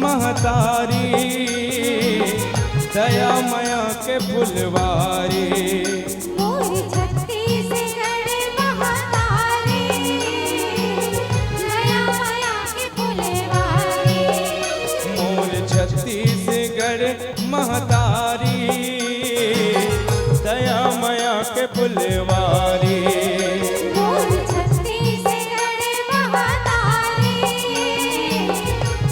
महतारी, दया माया के फुलवारी। मोर छत्तीसगढ़ महतारी, दया माया के फुलवारी। मोर छत्तीसगढ़ महतारी, दया माया के फुलवारी। मोर छत्तीसगढ़ महतारी,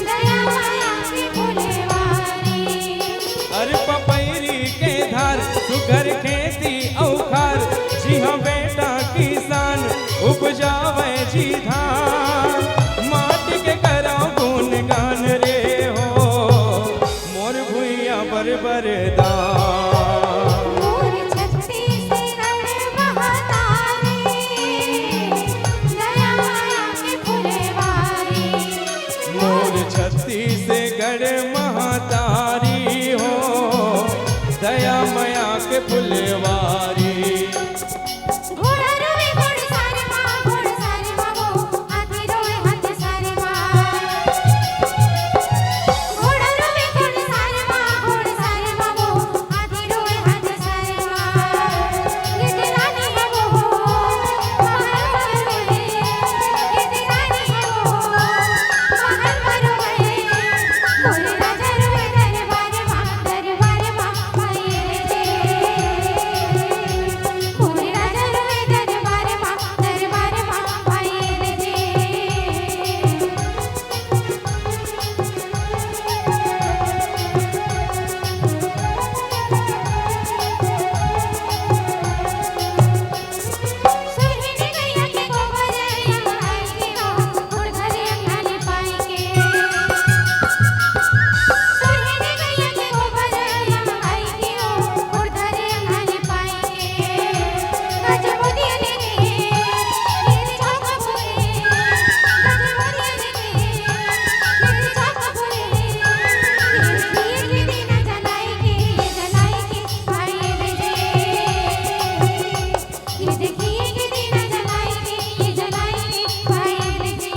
दया माया के फुलवारी। अरे पपैरी के धार सुघर खेती औखार, जी हाँ बेटा किसान उपजावे जी धान। माटी के करा गुण गान रे हो, मोर भुइया बर दान। मोर छत्तीसगढ़ महतारी, दया माया के फुलवारी। मोर छत्तीसगढ़ महतारी हो, दया माया के फुलवारी। घोड़ा रोवे घोड़सारे माँ वो, हाथी रोवे हाथ सारे माँ। घोड़ा रोवे घोड़सारे माँ वो, हाथी रोवे हाथ सारे माँ। गीत रानी है वो, महल मरोए। गीत रानी है वो, महल मरोए। मोर राजा रोवे दरबार माँ, भाई रे। मोर राजा रोवे दरबार माँ, भाई रे। सुरहिनी गैया के गोबर यहाँ आएगी हो, घुड़ घरे अंगने पाएंगे। सुरहिनी गैया के गोबर यहाँ आएगी हो, घुड़ घरे अंगने पाएंगे। गजमुदिया लेके मेरी झाका बोले, गजमुदिया लेके मेरी झाका बोले। ये दिए के दिन जलाएगी भाई रे। ये देखिए कि दिन जलाएगी भाई रे।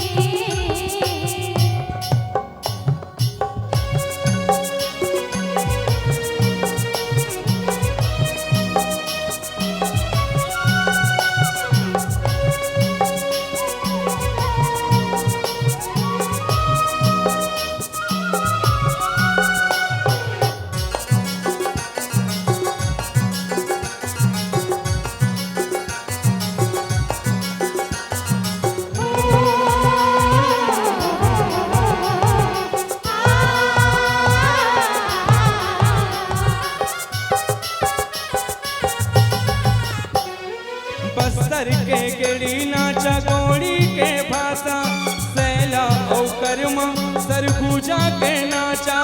बस्तर के गेड़ी नाचा गोड़ी के भाषा, सैला औ कर्मा सरगुजा के नाचा।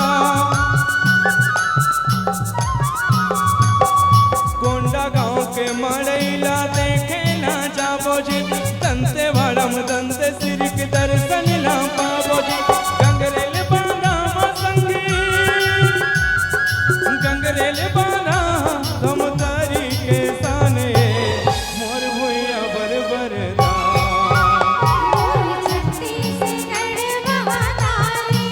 कोंडा गांव के मड़ैला देखे ना जाबो जी, दंते वाड़म दंते सिर के दर्शन ना पाबो जी। गंगरेल बांधा संगी, गंगरेल बांधा हम तारी के साने, मोर भुइया बर दान। मोर छत्तीसगढ़ महतारी,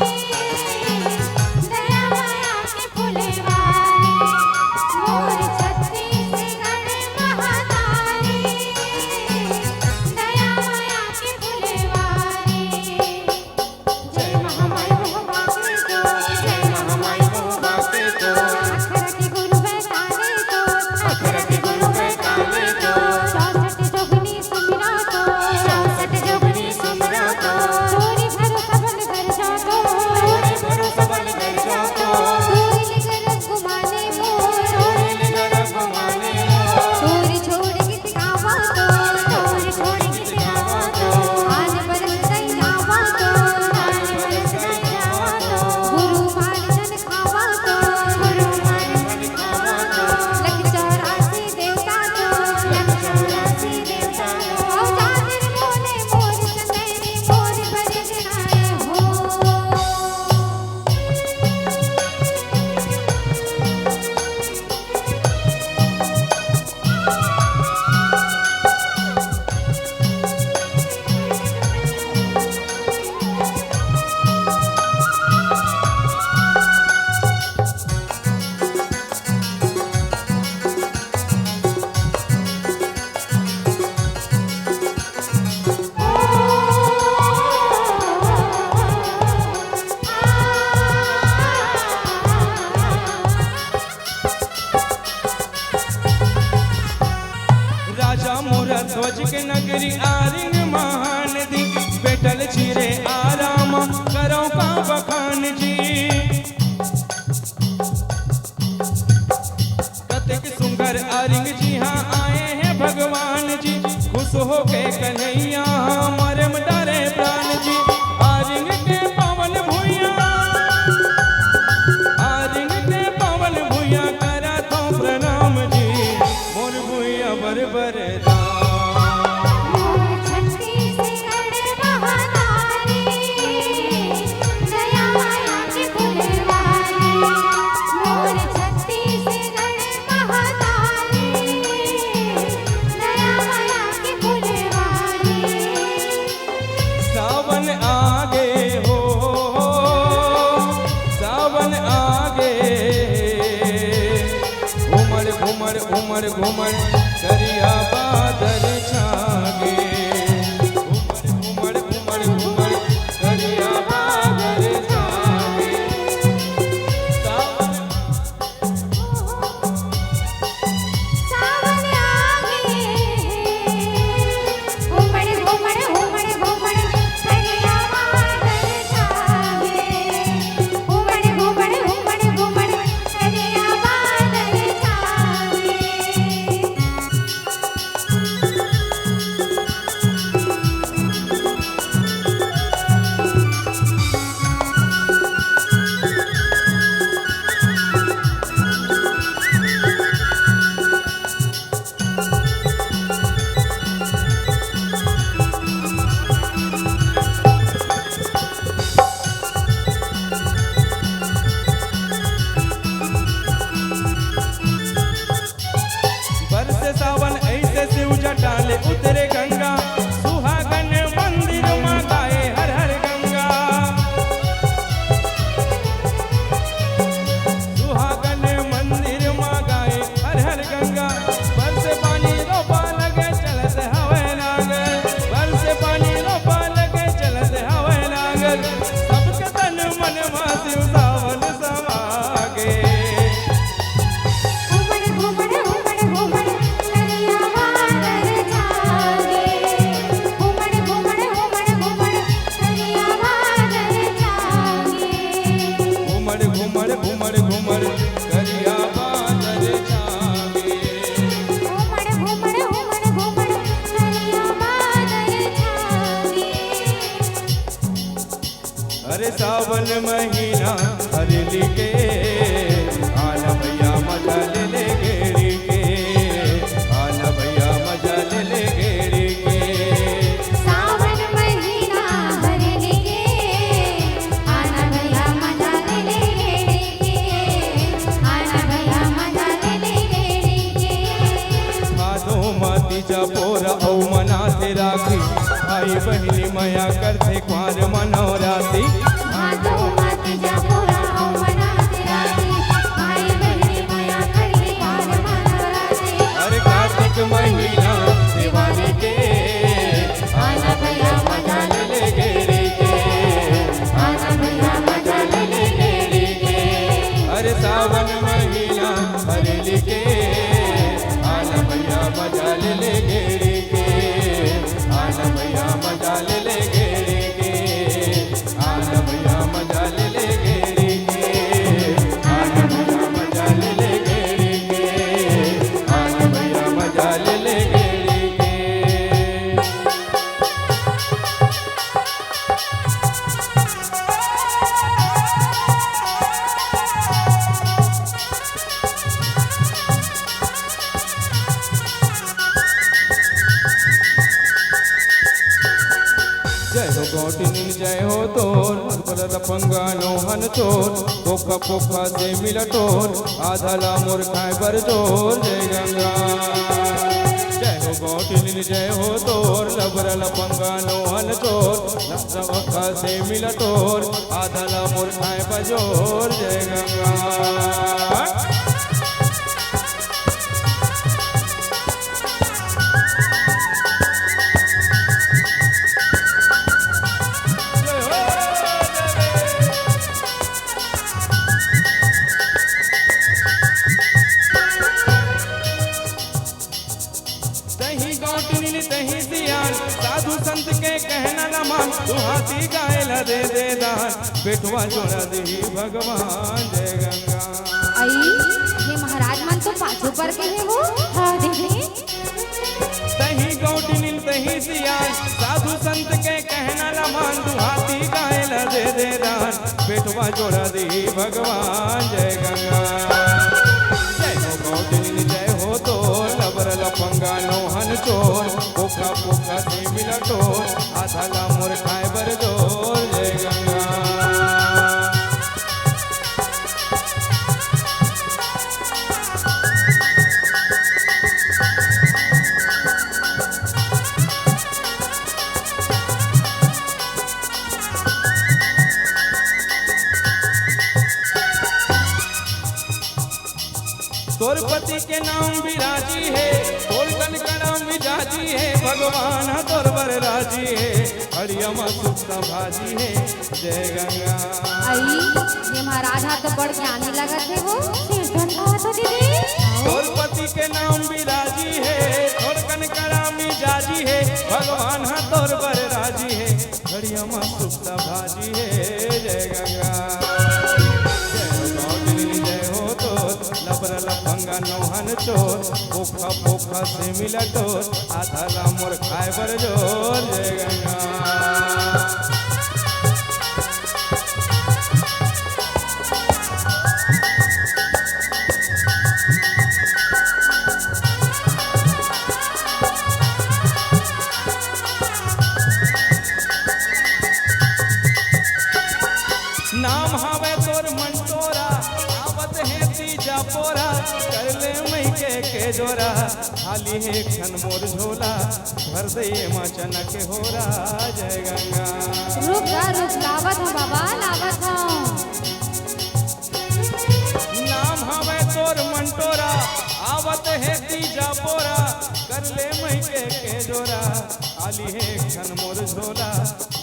दया माया के फुलवारी। मोर छत्तीसगढ़ महतारी, मोरा ध्वज के नगरी आरिंग महान दी बैठल छिरे आराम करो का बखान जी कतिक सुंदर आरिंग जी हाँ आए हैं भगवान जी खुश हो के कन्हैया हमारे मदारे प्राण जी आरिंग के पवन भूया आरिंग के पवन भूया करा तो प्रणाम जी मोर भूया बर बर मोर छत्तीसगढ़ महातारी दया माया की फुलवारी मोर छत्तीसगढ़ महातारी दया माया की फुलवारी सावन आगे हो सावन आगे घूमर घूमर घूमर घूमर करिया बादल छागे घूमर घूमर घूमर करिया बादल छागे सावन सावन आगे घूमड़ घूमड़ घूमड़ घूमड़ करिया बादल छागे घूमड़ घूमड़ घूमड़ घूमड़ करिया बादल छागे बरसे सावन ऐसे शिव जटाले उतरे गंगा सुहागन मंदिर माँ गाए हर हर गंगा सुहागन मंदिर माँ गाए हर हर गंगा बरसे पानी रोपा लगे चलत हवे नागर बरसे पानी रोपा लगे चलत हवे नागर सबके तन मन माँ शिव सावन समागे घूमड़ घूमड़ घूमड़ घूमड़ करिया बादल छागे घूमड़ घूमड़ घूमड़ घूमड़ करिया बादल छागे घूमर घूमर घूमर घूमर करिया बादल छागे घूमड़ घूमड़ घूमड़ घूमड़ करिया बादल छागे अरे सावन महीना हरली के आना भैया मजा ले ले गेड़ी के आना भैया मजा ले ले गेड़ी के सावन महीना हरने के आना भैया मजा ले ले गेड़ी के आना भैया मजा ले ले गेड़ी के खादो माती जा पोरा औ मना से राखी भाई बहनी मया करते क्वार मनोराती माधो मात जा पूरा ओ मना तेरा दी भाई बहनी माया करके पार मनाते अरे कार्तिक महीना दिवाली के आना भैया मजा ले ले गेड़ी के आना भैया मजा ले ले गेड़ी के अरे सावन महीना हरली के आना भैया मजा ले ले गेड़ी के आना भैया मजा ले ले गेड़ी के आना भैया मजा ले ले गेड़ी के आना भैया मजा ले ले गेड़ी के आना भैया मजा ले ले गेड़ी के जय हो गौटिनी जय हो तोर बलर पंगानो हन चोर पोखा पोखा से मिल टोर आधला मोर खाए बर जोर जय गंगा जय हो गौटिनी जय हो तोर लबरल पंगानो हन चोर पोखा से मिल टोर आधला मोर खाए बजोर जय गंगा तही गौटनी तही सियान साधु संत के कहना न मान तू हाथी गायला दे दे दान बेटवा जोड़ा दी भगवान जय गंगा। आई ये महाराज मन तो पाछू पर के है वो। हाँ दीदी तही गौटनी तही सियान साधु संत के कहना न मान तू हाथी गायला दे दे दान बेटवा जोड़ा दी भगवान जय गंगा। जय हो गौटनी जय हो तो लबर लफंगा नोहन चोर पोखा पोखा से मिला टोर आधा ला मोर खाए बर जोर जय गंगा। तोरपति के नाम विराजी है तोर कनकड़ा मिजाजी है भगवान तोर बर राजी है हरियमा सुप्ता भाजी है जय गंगा। आई ये महाराज हाथ तो बड़ ज्ञानी लगत है वो। सिर धन तो दीदी तोरपति के नाम विराजी है तोर कनकड़ा मिजाजी है भगवान तोर बर राजी है हरियमा सुप्ता भाजी है जय गंगा। लफंगा नौहन चोर पोखा पोखा से मिला टोर आधा ला मोर खाए बर जोर जय गंगा। नाम हावे तोर मंटोरा आवत है तीजा पोरा कर ले मई के जोरा खाली है खन मोर झोला भर दे माचना के होरा जय गंगा। रुक लावत हूँ बाबा लावत हूँ। नाम हवे तोर मंटोरा आवत है तीजा पोरा कर ले मई के जोरा खाली है खन मोर झोला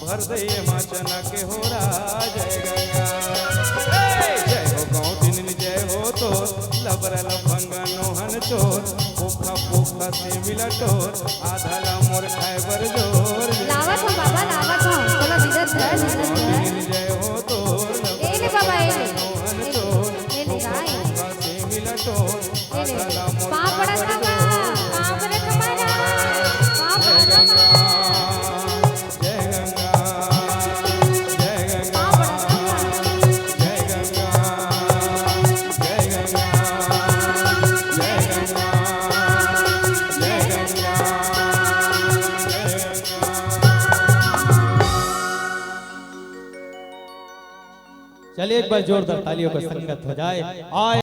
भर दे माचना के होरा जय गंगा। जय हो गौटिन जय हो तो लबरा लफंगा नोहन चोर पोखा पोखा से मिला टोर आधा ला मोर खाए बर जोर लावत हूँ बाबा लावत हूँ। चलो धीरज धर जय हो तो ए ले बाबा ए ले नोहन चोर ए ले गाय पोखा से मिला टोर ए ले आधा ला मोर पाँव पड़ा था पाँव पड़ा तुम्हारा पाँव पड़ा जय गंगा जय गंगा जय गंगा जय गंगा जय गंगा जय गंगा जय गंगा जय गंगा। चलिए एक बार जोरदार तालियों का संगत हो जाए। आए